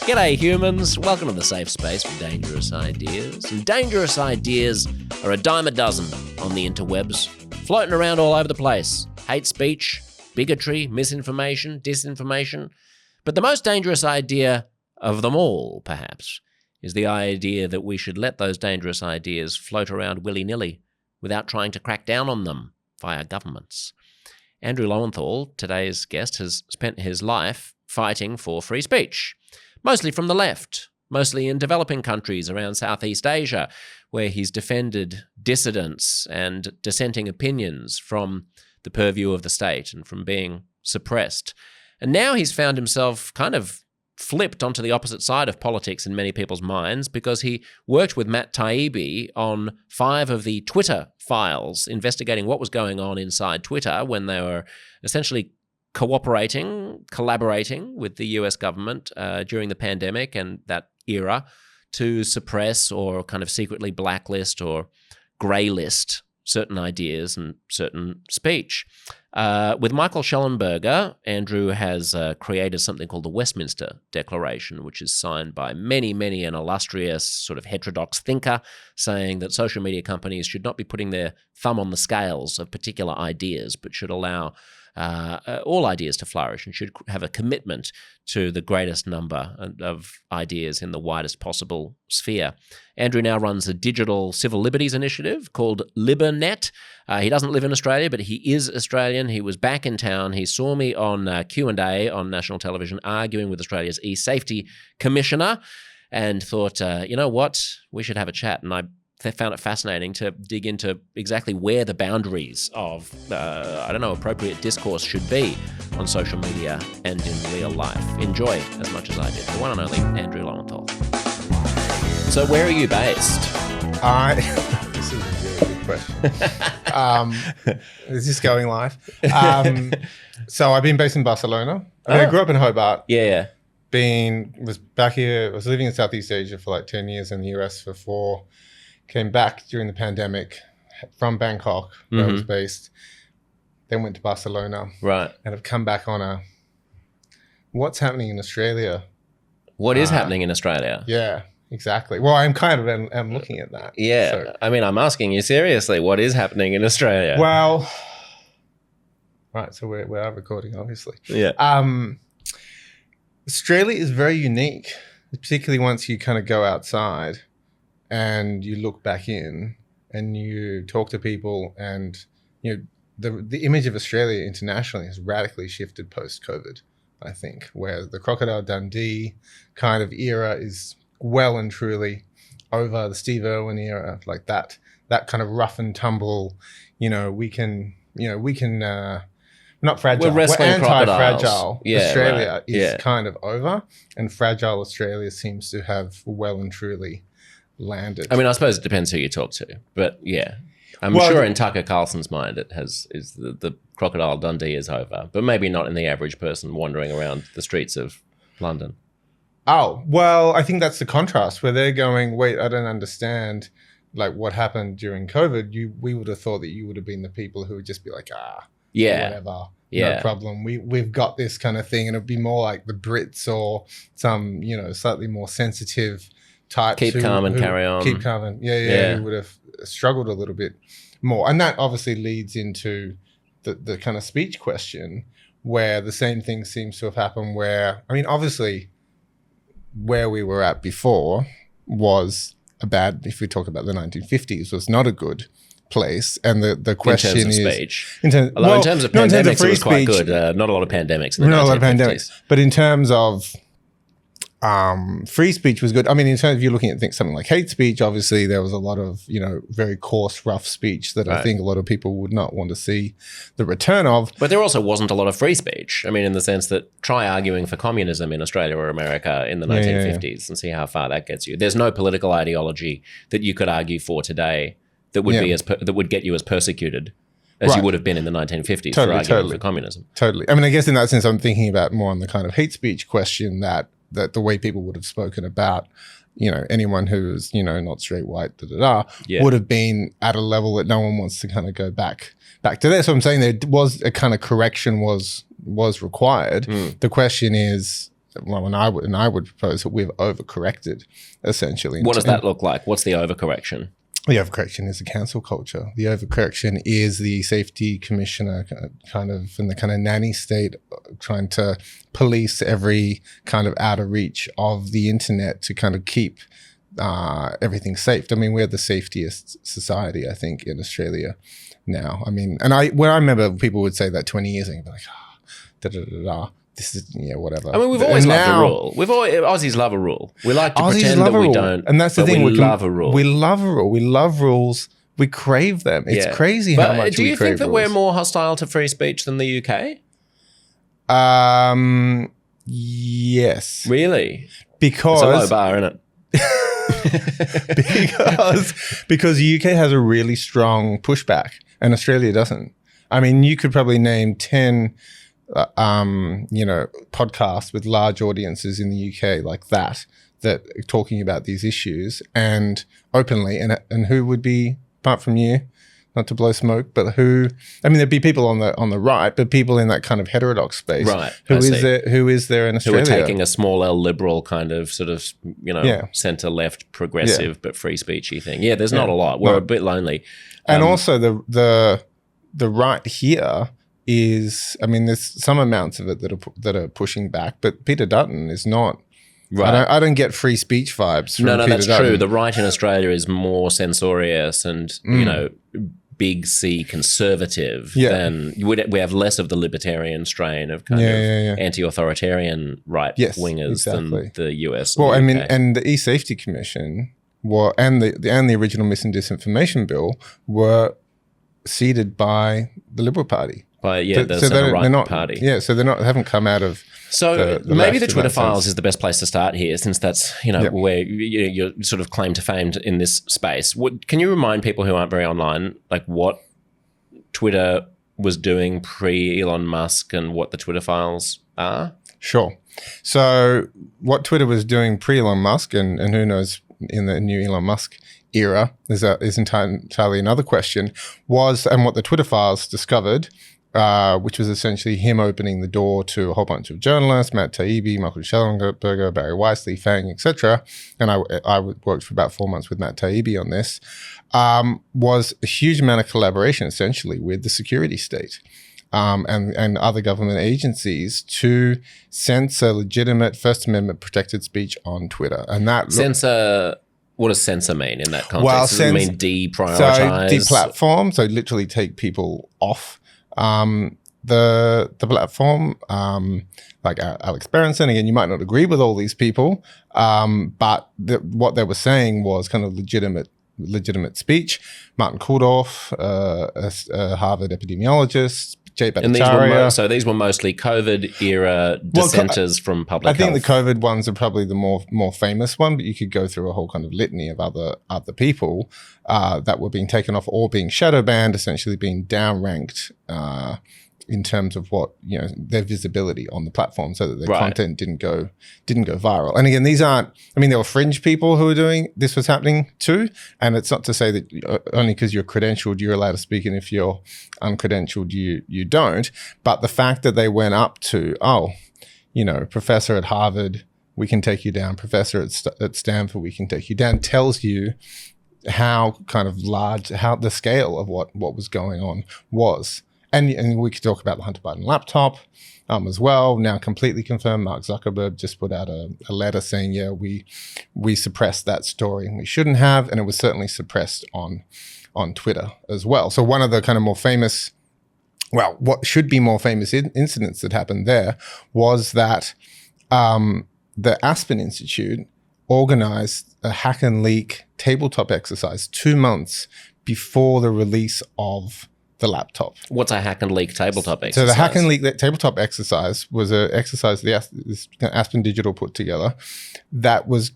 G'day humans, welcome to the safe space for dangerous ideas. And dangerous ideas are a dime a dozen on the interwebs, floating around all over the place. Hate speech, bigotry, misinformation, disinformation. But the most dangerous idea of them all, perhaps, is the idea that we should let those dangerous ideas float around willy-nilly without trying to crack down on them via governments. Andrew Lowenthal, today's guest, has spent his life fighting for free speech. Mostly from the left, mostly in developing countries around Southeast Asia, where he's defended dissidents and dissenting opinions from the purview of the state and from being suppressed. And now he's found himself kind of flipped onto the opposite side of politics in many people's minds because he worked with Matt Taibbi on 5 of the Twitter files, investigating what was going on inside Twitter when they were essentially collaborating with the US government during the pandemic and that era to suppress or kind of secretly blacklist or greylist certain ideas and certain speech. With Michael Schellenberger, Andrew has created something called the Westminster Declaration, which is signed by many an illustrious sort of heterodox thinker saying that social media companies should not be putting their thumb on the scales of particular ideas, but should allow all ideas to flourish and should have a commitment to the greatest number of ideas in the widest possible sphere. Andrew now runs a digital civil liberties initiative called liber-net. He doesn't live in Australia, but he is Australian. He was back in town. He saw me on Q&A on national television arguing with Australia's ESafety commissioner and thought, you know what, we should have a chat. And I found it fascinating to dig into exactly where the boundaries of, appropriate discourse should be on social media and in real life. Enjoy as much as I did. The one and only Andrew Lowenthal. So where are you based? This is a really good question. Is this going live? So I've been based in Barcelona. I grew up in Hobart. Yeah. Was back here. I was living in Southeast Asia for like 10 years, in the US for 4. Came back during the pandemic from Bangkok, where I was based. Then went to Barcelona. Right. And have come back on what's happening in Australia. What is happening in Australia? Yeah, exactly. Well, I'm kind of am looking at that. Yeah. So. I mean, I'm asking you seriously, what is happening in Australia? Well, right. So we are recording, obviously. Yeah. Australia is very unique, particularly once you kind of go outside and you look back in and you talk to people, and the image of Australia internationally has radically shifted post-COVID, I think, where the Crocodile Dundee kind of era is well and truly over. The Steve Irwin era, like that kind of rough and tumble, we can not fragile. We're anti-fragile. Yeah, Australia is kind of over, and fragile Australia seems to have well and truly landed. I mean, I suppose it depends who you talk to, but yeah, I'm sure in Tucker Carlson's mind is the Crocodile Dundee is over, but maybe not in the average person wandering around the streets of London. Oh, well, I think that's the contrast where they're going, wait, I don't understand like what happened during COVID. We would have thought that you would have been the people who would just be like, whatever. Yeah. No problem. We've got this kind of thing, and it'd be more like the Brits or some, slightly more sensitive types. Keep calm and carry on. Keep calm and who would have struggled a little bit more. And that obviously leads into the kind of speech question, where the same thing seems to have happened where, I mean, obviously where we were at before was if we talk about the 1950s, was not a good place. And the question in terms is of speech. In terms of pandemics, it was quite good. Not a lot of pandemics in the 1950s. Not a lot of pandemics. But in terms of free speech was good. I mean, in terms of you're looking at something like hate speech, obviously there was a lot of, very coarse, rough speech that I think a lot of people would not want to see the return of. But there also wasn't a lot of free speech. I mean, in the sense that try arguing for communism in Australia or America in the 1950s and see how far that gets you. There's no political ideology that you could argue for today that would be that would get you as persecuted as you would have been in the 1950s for arguing for communism. Totally. I mean, I guess in that sense, I'm thinking about more on the kind of hate speech question that the way people would have spoken about, anyone who is, not straight, white, would have been at a level that no one wants to kind of go back to there. So I'm saying there was a kind of correction was required. The question is, and I would propose that we've overcorrected, essentially. What does that look like? What's the overcorrection? The overcorrection is the cancel culture. The overcorrection is the safety commissioner kind of in the kind of nanny state, trying to police every kind of outer reach of the internet to kind of keep everything safe. I mean, we're the safetiest society, I think, in Australia now. I mean, and I remember people would say that 20 years ago, like, this is, whatever. I mean, we've always loved a rule. Aussies love a rule. We like to pretend that we don't, and that's the thing. We love a rule. We love a rule. We love rules. We crave them. It's crazy how much we crave rules. Do you think that we're more hostile to free speech than the UK? Yes. Really? Because it's a low bar, isn't it? because the UK has a really strong pushback and Australia doesn't. I mean, you could probably name 10 podcasts with large audiences in the UK like that are talking about these issues and openly, and who would be, apart from you, not to blow smoke, but who? I mean, there'd be people on the right, but people in that kind of heterodox space. Right. Who is there in Australia? Who are taking a small L liberal kind of sort of centre left progressive but free speechy thing. Yeah, there's not a lot. We're a bit lonely, and also the right here is, I mean, there's some amounts of it that are pushing back, but Peter Dutton is not. Right. I don't get free speech vibes from Peter that's Dutton. true. The right in Australia is more censorious and big C conservative than we have less of the libertarian strain of kind of anti-authoritarian right wingers than the US. Well, I mean, and the ESafety Commission and the original Misinformation Bill were seeded by the Liberal Party. The right party. Yeah, so they haven't come out of. So maybe the Twitter files is the best place to start here, since that's where you're sort of claim to fame in this space. Can you remind people who aren't very online, like what Twitter was doing pre Elon Musk and what the Twitter files are? Sure. So what Twitter was doing pre Elon Musk, and who knows in the new Elon Musk era is entirely another question, and what the Twitter files discovered. Which was essentially him opening the door to a whole bunch of journalists, Matt Taibbi, Michael Schellenberger, Barry Weiss, Lee Fang, etc. And I worked for about 4 months with Matt Taibbi on this. Was a huge amount of collaboration, essentially, with the security state and other government agencies to censor legitimate First Amendment protected speech on Twitter. And that censor. What does censor mean in that context? Well, does it mean deprioritize? So deplatform. So literally take people off. The platform, like Alex Berenson, again, you might not agree with all these people, but what they were saying was kind of legitimate speech. Martin Kulldorff, a Harvard epidemiologist, Jay Bhattacharya. So these were mostly COVID era dissenters from public health. I think the COVID ones are probably the more famous one, but you could go through a whole kind of litany of other people that were being taken off or being shadow banned, essentially being downranked in terms of their visibility on the platform, so that their content didn't go viral. And again, these aren't. I mean, there were fringe people who were doing this was happening too. And it's not to say that only because you're credentialed you're allowed to speak, and if you're uncredentialed you don't. But the fact that they went up to professor at Harvard, we can take you down. Professor at Stanford, we can take you down. Tells you how kind of large, how the scale of what was going on was. And we could talk about the Hunter Biden laptop as well. Now completely confirmed. Mark Zuckerberg just put out a letter saying, we suppressed that story and we shouldn't have. And it was certainly suppressed on Twitter as well. So one of the kind of more famous, what should be more famous incidents that happened there was that the Aspen Institute organized a hack and leak tabletop exercise 2 months before the release of the laptop. What's a hack and leak tabletop exercise? So the hack and leak tabletop exercise was an exercise this Aspen Digital put together that was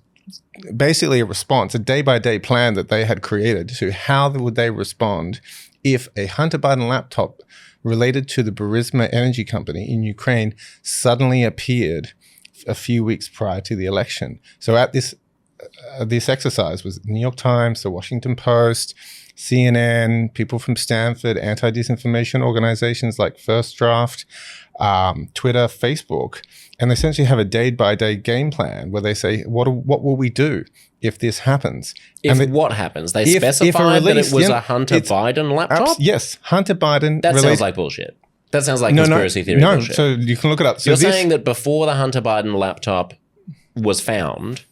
basically a response, a day-by-day plan that they had created to how would they respond if a Hunter Biden laptop related to the Burisma energy company in Ukraine suddenly appeared a few weeks prior to the election. So at this exercise was the New York Times, the Washington Post, CNN, people from Stanford, anti-disinformation organizations like First Draft, Twitter, Facebook, and they essentially have a day-by-day game plan where they say, what will we do if this happens? What happens? They specified that it was a Hunter Biden laptop? Yes, Hunter Biden. That sounds like bullshit. That sounds like conspiracy theory bullshit. So you can look it up. So you're saying that before the Hunter Biden laptop was found...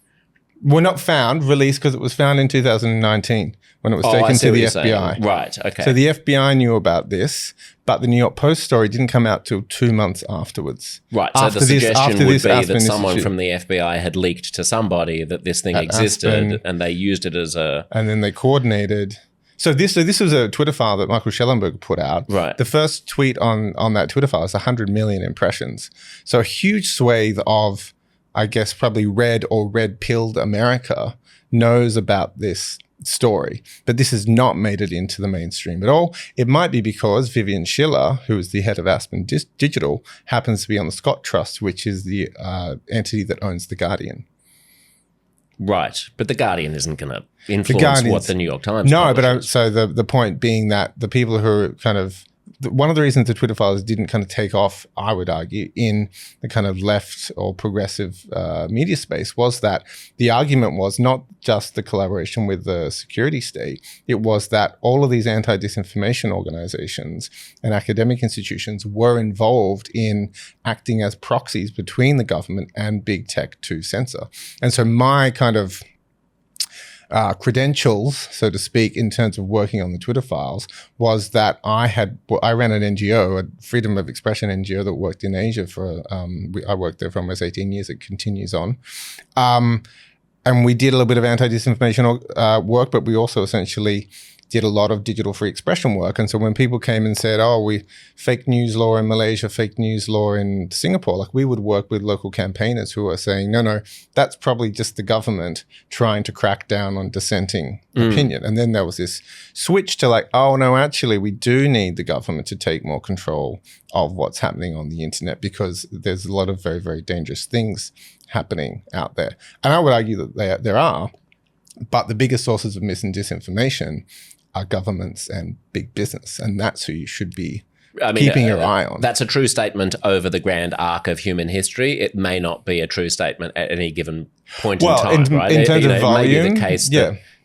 Well, not found, released, because it was found in 2019 when it was taken to the FBI. Saying. Right, okay. So the FBI knew about this, but the New York Post story didn't come out till 2 months afterwards. Right, so the suggestion would be that someone from the FBI had leaked to somebody that this thing existed, and they used it as a... And then they coordinated... So this was a Twitter file that Michael Schellenberg put out. Right. The first tweet on that Twitter file is 100 million impressions. So a huge swathe of... I guess probably red or red-pilled America knows about this story, but this has not made it into the mainstream at all. It might be because Vivian Schiller, who is the head of Aspen Digital, happens to be on the Scott Trust, which is the entity that owns The Guardian. Right, but The Guardian isn't going to influence what the New York Times publishes. So the point being that the people who are kind of... One of the reasons the Twitter files didn't kind of take off, I would argue, in the kind of left or progressive media space was that the argument was not just the collaboration with the security state. It was that all of these anti-disinformation organizations and academic institutions were involved in acting as proxies between the government and big tech to censor. And so my kind of credentials, so to speak, in terms of working on the Twitter files was that I ran an NGO, a freedom of expression NGO that worked in Asia for, I worked there for almost 18 years. It continues on. And we did a little bit of anti-disinformation work, but we also essentially did a lot of digital free expression work. And so when people came and said, we fake news law in Malaysia, fake news law in Singapore, like we would work with local campaigners who are saying, no, that's probably just the government trying to crack down on dissenting opinion. And then there was this switch to like, no, actually we do need the government to take more control of what's happening on the internet because there's a lot of very, very dangerous things happening out there. And I would argue that there are, but the biggest sources of mis and disinformation are governments and big business, and that's who you should be keeping your eye on. That's a true statement over the grand arc of human history. It may not be a true statement at any given point in time, right? In terms of volume,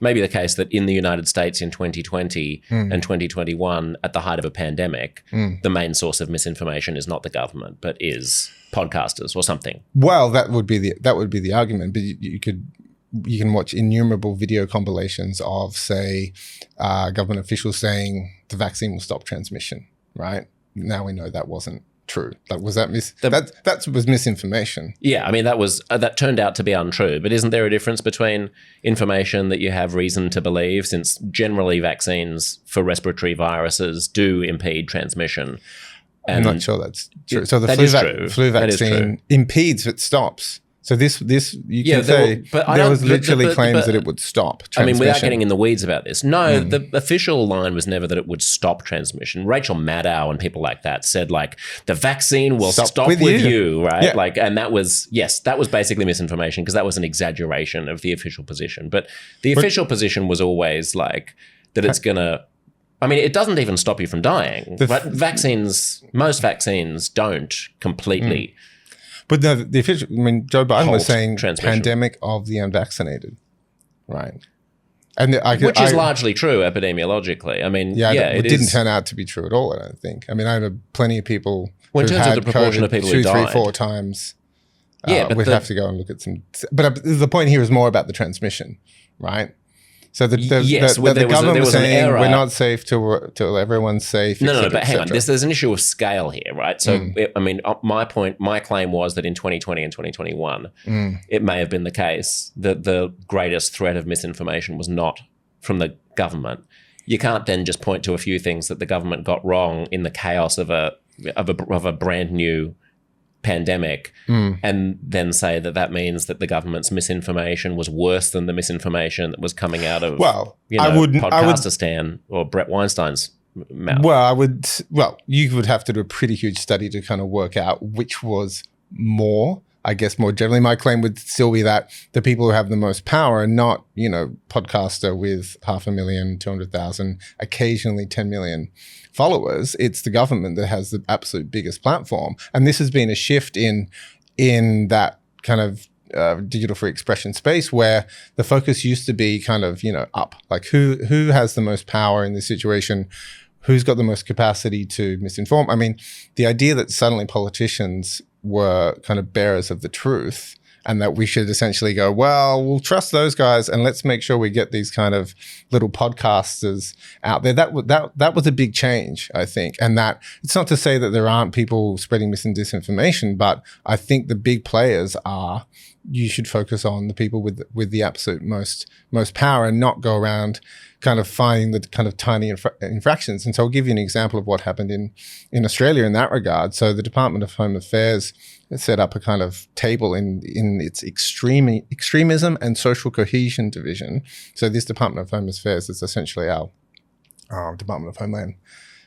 maybe the case that in the United States in 2020 and 2021, at the height of a pandemic, the main source of misinformation is not the government, but is podcasters or something. Well, that would be the argument, but you can watch innumerable video compilations of, say, government officials saying the vaccine will stop transmission, right? Now we know that wasn't true. Like, was that that was misinformation? Yeah, I mean, that turned out to be untrue. But isn't there a difference between information that you have reason to believe, since generally vaccines for respiratory viruses do impede transmission? I'm not sure that's true. So the flu vaccine impedes, it stops. So this you can say there was literally claims that it would stop transmission. I mean, without getting in the weeds about this, no, the official line was never that it would stop transmission. Rachel Maddow and people like that said, like, the vaccine will stop with you, right? Yeah. Like, and that was basically misinformation because that was an exaggeration of the official position. But the official position was always like that it's going to, I mean, it doesn't even stop you from dying. Most vaccines don't completely. But the official, I mean, Joe Biden was saying pandemic of the unvaccinated, right? And which is largely true epidemiologically. I mean, it didn't turn out to be true at all, I don't think. I mean, I know plenty of people who in terms had of the proportion COVID of people who died 2, 3, 4 times. We'd have to go and look at some. But the point here is more about the transmission, right? So the government was saying we're not safe till everyone's safe. No, but hang on. There's an issue of scale here, right? So, I mean, my claim was that in 2020 and 2021, it may have been the case that the greatest threat of misinformation was not from the government. You can't then just point to a few things that the government got wrong in the chaos of a brand new pandemic and then say that means that the government's misinformation was worse than the misinformation that was coming out of Podcasterstan or Brett Weinstein's mouth. You would have to do a pretty huge study to kind of work out which was more I guess more generally, my claim would still be that the people who have the most power are not, podcaster with 500,000, 200,000, occasionally 10 million followers. It's the government that has the absolute biggest platform. And this has been a shift in that kind of digital free expression space where the focus used to be kind of, up, like who has the most power in this situation, who's got the most capacity to misinform. I mean, the idea that suddenly politicians were kind of bearers of the truth and that we should essentially go, well, we'll trust those guys and let's make sure we get these kind of little podcasters out there. That was a big change, I think. And that it's not to say that there aren't people spreading mis and disinformation, but I think the big players are, you should focus on the people with the absolute most power and not go around kind of finding the kind of tiny infractions. And so I'll give you an example of what happened in Australia in that regard. So the Department of Home Affairs set up a kind of table in its extremism and social cohesion division. So this Department of Home Affairs is essentially our Department of Homeland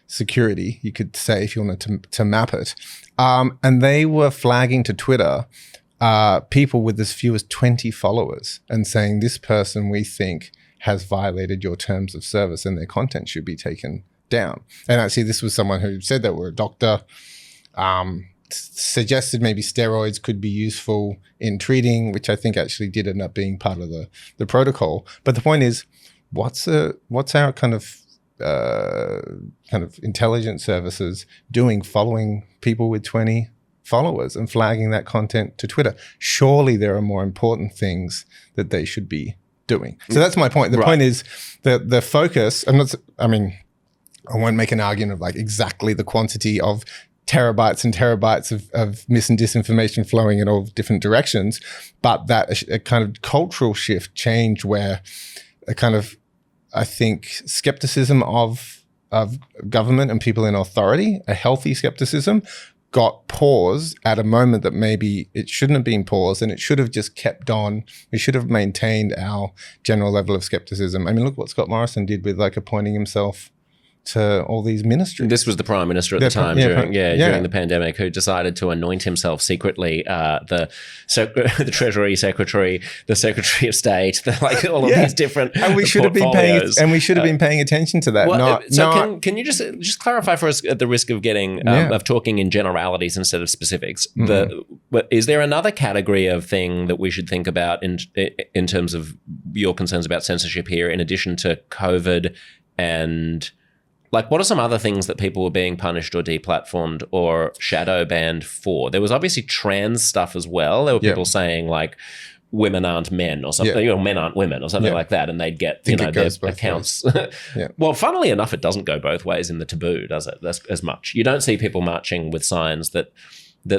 Security, you could say, if you wanted to map it. And they were flagging to Twitter people with as few as 20 followers and saying, this person we think has violated your terms of service and their content should be taken down. And actually this was someone who said they were a doctor, suggested maybe steroids could be useful in treating, which I think actually did end up being part of the protocol. But the point is, what's our kind of intelligence services doing, following people with 20 followers and flagging that content to Twitter? Surely there are more important things that they should be doing. So that's my point. The point is that the focus, I won't make an argument of like exactly the quantity of terabytes and terabytes of mis and disinformation flowing in all different directions, but that a kind of cultural shift change where a kind of, I think, skepticism of government and people in authority, a healthy skepticism, got paused at a moment that maybe it shouldn't have been paused and it should have just kept on. We should have maintained our general level of skepticism. I mean, look what Scott Morrison did with like appointing himself to all these ministries. This was the Prime Minister at the time during the pandemic, who decided to anoint himself secretly the Treasury Secretary, the Secretary of State, all of these different and we should have been paying attention to that. Can you just clarify for us, at the risk of getting of talking in generalities instead of specifics? Is there another category of thing that we should think about in terms of your concerns about censorship here, in addition to COVID and like, what are some other things that people were being punished or deplatformed or shadow banned for? There was obviously trans stuff as well. There were people saying like women aren't men or something, or men aren't women or something like that, and they'd get their accounts. Well, funnily enough, it doesn't go both ways in the taboo, does it? That's as much. You don't see people marching with signs that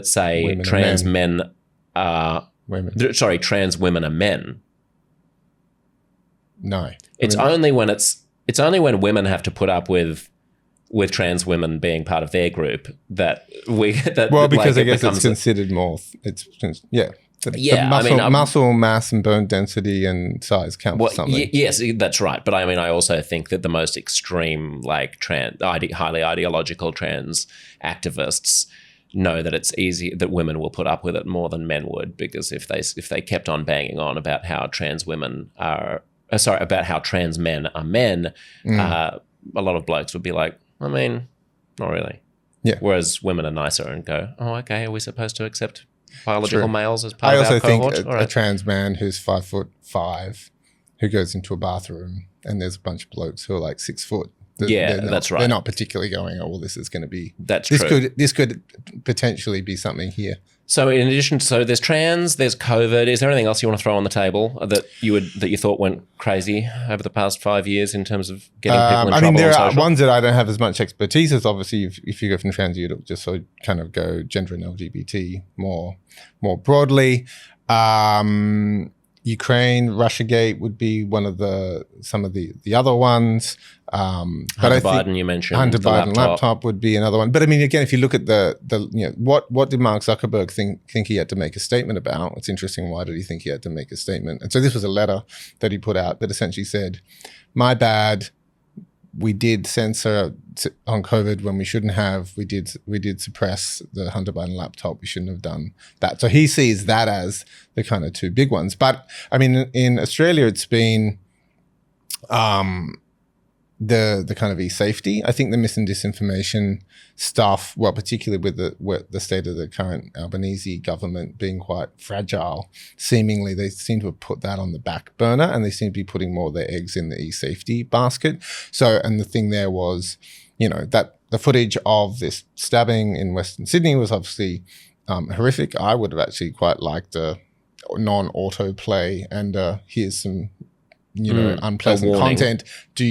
say women trans men are women. Sorry, trans women are men. No, it's only when women have to put up with trans women being part of their group because I guess it's considered more. Muscle mass and bone density and size count for something. Yes, that's right. But I mean, I also think that the most extreme, like highly ideological trans activists know that it's easy that women will put up with it more than men would, because if they kept on banging on about how trans women are. About how trans men are men, a lot of blokes would be like, I mean, not really. Yeah. Whereas women are nicer and go, oh, okay, are we supposed to accept biological males as part of our cohort? I also think a trans man who's 5'5", who goes into a bathroom and there's a bunch of blokes who are like 6 foot. That's right. They're not particularly going, oh, well, this is going to be. That's true. This could potentially be something here. So in addition, there's trans, there's COVID. Is there anything else you want to throw on the table that you thought went crazy over the past 5 years in terms of getting people in trouble? I mean, there are ones that I don't have as much expertise as. Obviously, if you go from trans, you'd just sort of kind of go gender and LGBT more broadly. Ukraine, Russiagate would be one of some of the other ones. Hunter Biden, you mentioned. Hunter Biden laptop would be another one. But I mean, again, if you look at what did Mark Zuckerberg think he had to make a statement about? It's interesting. Why did he think he had to make a statement? And so this was a letter that he put out that essentially said, "My bad. we did censor on COVID when we shouldn't have. We did suppress the Hunter Biden laptop. We shouldn't have done that. So he sees that as the kind of two big ones. But I mean, in Australia, it's been the kind of ESafety. I think the mis and disinformation stuff, well, particularly with the state of the current Albanese government being quite fragile, seemingly they seem to have put that on the back burner, and they seem to be putting more of their eggs in the ESafety basket. So, and the thing there was, that the footage of this stabbing in Western Sydney was obviously horrific. I would have actually quite liked a non-autoplay and here's some unpleasant content. Are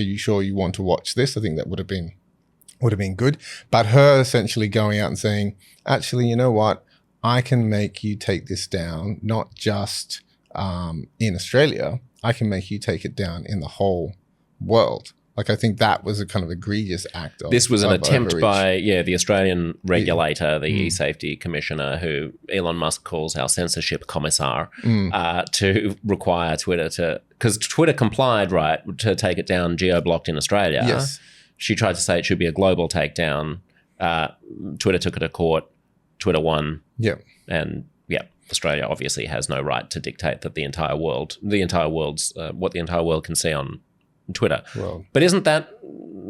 you sure you want to watch this? I think that would have been good. But her essentially going out and saying, actually, you know what? I can make you take this down, not just in Australia. I can make you take it down in the whole world. Like, I think that was a kind of egregious act of This was an attempt overreach. by the Australian regulator, the ESafety commissioner, who Elon Musk calls our censorship commissar, to require Twitter to, because Twitter complied, right, to take it down geo-blocked in Australia. Yes. She tried to say it should be a global takedown. Twitter took it to court. Twitter won. Yeah. And Australia obviously has no right to dictate that the entire world's what the entire world can see on Twitter. Well, but isn't that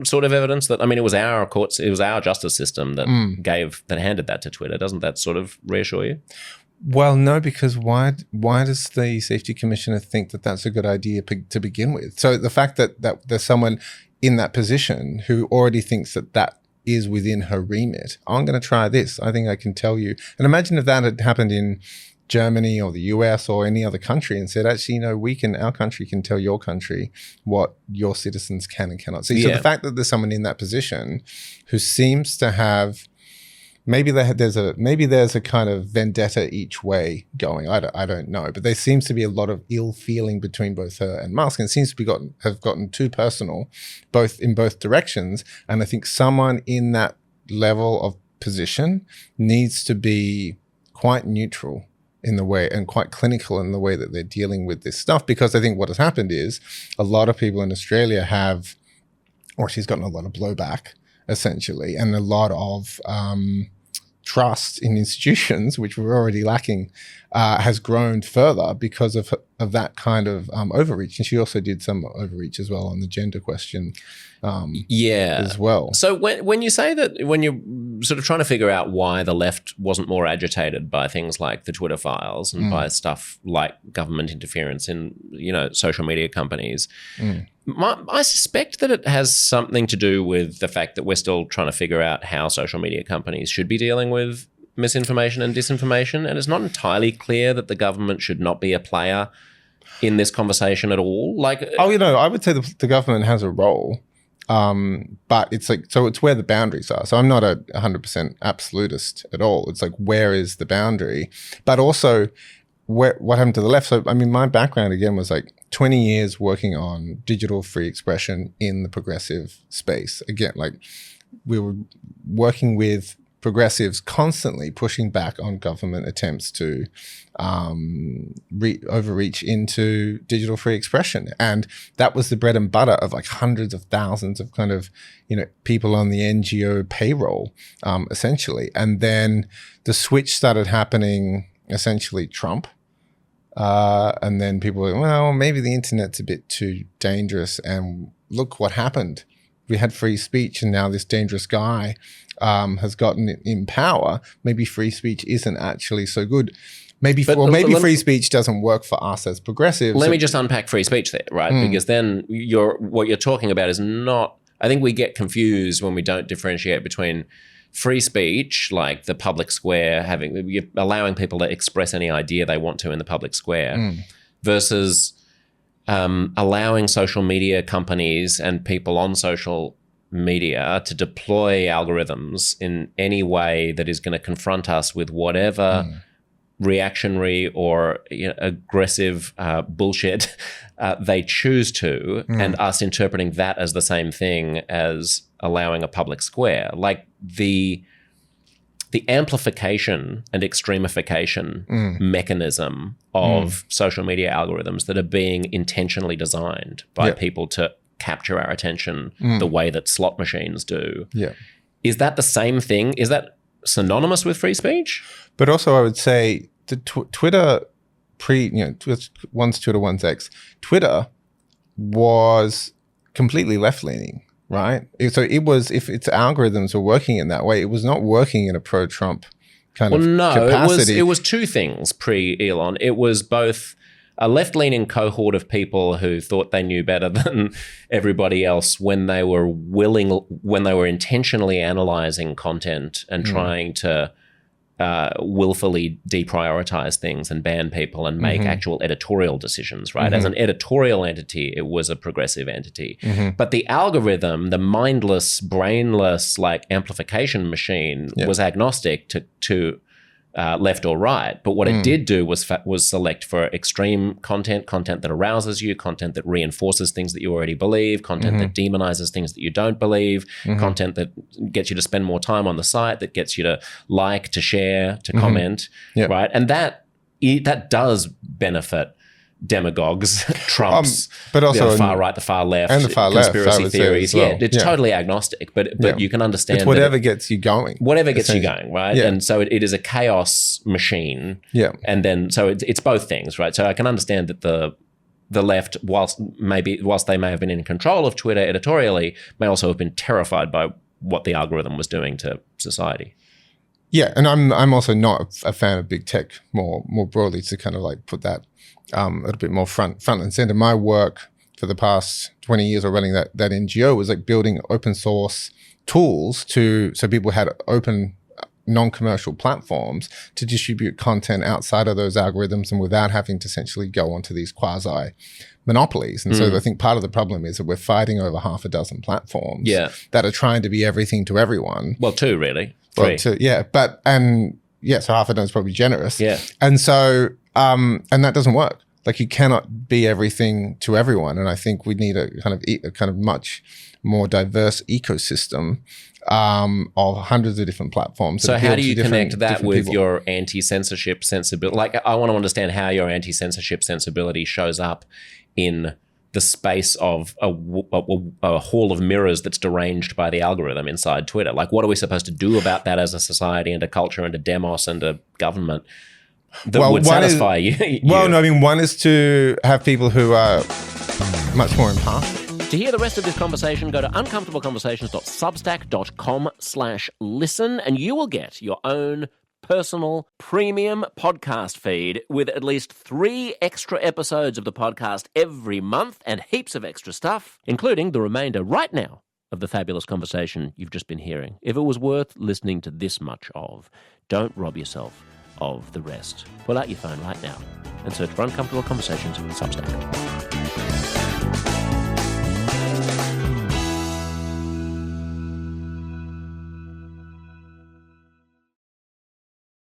sort of evidence that, I mean, it was our courts, it was our justice system that handed that to Twitter? Doesn't that sort of reassure you? Well, no, because why does the Safety Commissioner think that that's a good idea to begin with? So the fact that there's someone in that position who already thinks that is within her remit. I'm going to try this. I think I can tell you. And imagine if that had happened in Germany or the US or any other country and said, actually, our country can tell your country what your citizens can and cannot see. So the fact that there's someone in that position who seems to have, maybe there's a kind of vendetta each way going. I don't know, but there seems to be a lot of ill feeling between both her and Musk, and it seems to have gotten too personal, in both directions. And I think someone in that level of position needs to be quite neutral in the way and quite clinical in the way that they're dealing with this stuff, because I think what has happened is a lot of people in Australia she's gotten a lot of blowback essentially, and a lot of trust in institutions, which were already lacking, has grown further because of that kind of overreach. And she also did some overreach as well on the gender question as well. So when you say that, when you're sort of trying to figure out why the left wasn't more agitated by things like the Twitter files and by stuff like government interference in, social media companies, I suspect that it has something to do with the fact that we're still trying to figure out how social media companies should be dealing with misinformation and disinformation. And it's not entirely clear that the government should not be a player in this conversation at all. I would say the government has a role, but it's it's where the boundaries are. So I'm not a 100% absolutist at all. It's like, where is the boundary? But also, what happened to the left? So, I mean, my background again was 20 years working on digital free expression in the progressive space. Again, we were working with progressives constantly pushing back on government attempts to overreach into digital free expression. And that was the bread and butter of hundreds of thousands of kind of, people on the NGO payroll, essentially. And then the switch started happening, essentially Trump. And then people were, well, maybe the internet's a bit too dangerous. And look what happened. We had free speech, and now this dangerous guy has gotten in power. Maybe free speech isn't actually so good. Maybe free speech doesn't work for us as progressives. Let me just unpack free speech there, right? Because then what you're talking about is not, I think we get confused when we don't differentiate between free speech, like the public square, allowing people to express any idea they want to in the public square, versus allowing social media companies and people on social media to deploy algorithms in any way that is going to confront us with whatever reactionary or aggressive bullshit they choose to, and us interpreting that as the same thing as allowing a public square. Like the amplification and extremification mechanism of social media algorithms that are being intentionally designed by people to capture our attention the way that slot machines do. Yeah. Is that the same thing? Is that synonymous with free speech? But also I would say the Twitter one's Twitter, one's X. Twitter was completely left-leaning, right? So it was, if its algorithms were working in that way, it was not working in a pro-Trump kind of capacity. It was two things pre-Elon. It was both a left-leaning cohort of people who thought they knew better than everybody else when they were intentionally analyzing content and trying to willfully deprioritize things and ban people and make actual editorial decisions, right? As an editorial entity, it was a progressive entity. But the algorithm, the mindless, brainless, like amplification machine was agnostic to left or right. But what it did do was select for extreme content that arouses you, content that reinforces things that you already believe, content that demonizes things that you don't believe, content that gets you to spend more time on the site, that gets you to like, to share, to comment, right? And that does benefit demagogues, Trumps, but also the far right, the far left, and the far conspiracy left, theories. well. It's totally agnostic, but you can understand it's whatever gets you going. Whatever gets you going, right? And so it is a chaos machine. Yeah. And then so it's both things, right? So I can understand that the left, whilst they may have been in control of Twitter editorially, may also have been terrified by what the algorithm was doing to society. Yeah, and I'm also not a fan of big tech more broadly, to kind of like put that a little bit more front and center. My work for the past 20 years of running that NGO was like building open source tools so people had open non-commercial platforms to distribute content outside of those algorithms and without having to essentially go onto these quasi monopolies. And so I think part of the problem is that we're fighting over half a dozen platforms that are trying to be everything to everyone. Well, two really. Well, so half a dozen is probably generous. Yeah. And so, and that doesn't work. Like, you cannot be everything to everyone. And I think we need a kind of much more diverse ecosystem of hundreds of different platforms. So how do you connect that with your anti-censorship sensibility? Like, I want to understand how your anti-censorship sensibility shows up in the space of a hall of mirrors that's deranged by the algorithm inside Twitter. Like, what are we supposed to do about that as a society and a culture and a demos and a government that would satisfy you? Well, no, I mean, one is to have people who are much more impartial. To hear the rest of this conversation, go to uncomfortableconversations.substack.com/listen, and you will get your own personal premium podcast feed with at least 3 extra episodes of the podcast every month and heaps of extra stuff, including the remainder right now of the fabulous conversation you've just been hearing. If it was worth listening to this much of, don't rob yourself of the rest. Pull out your phone right now and search for Uncomfortable Conversations on Substack.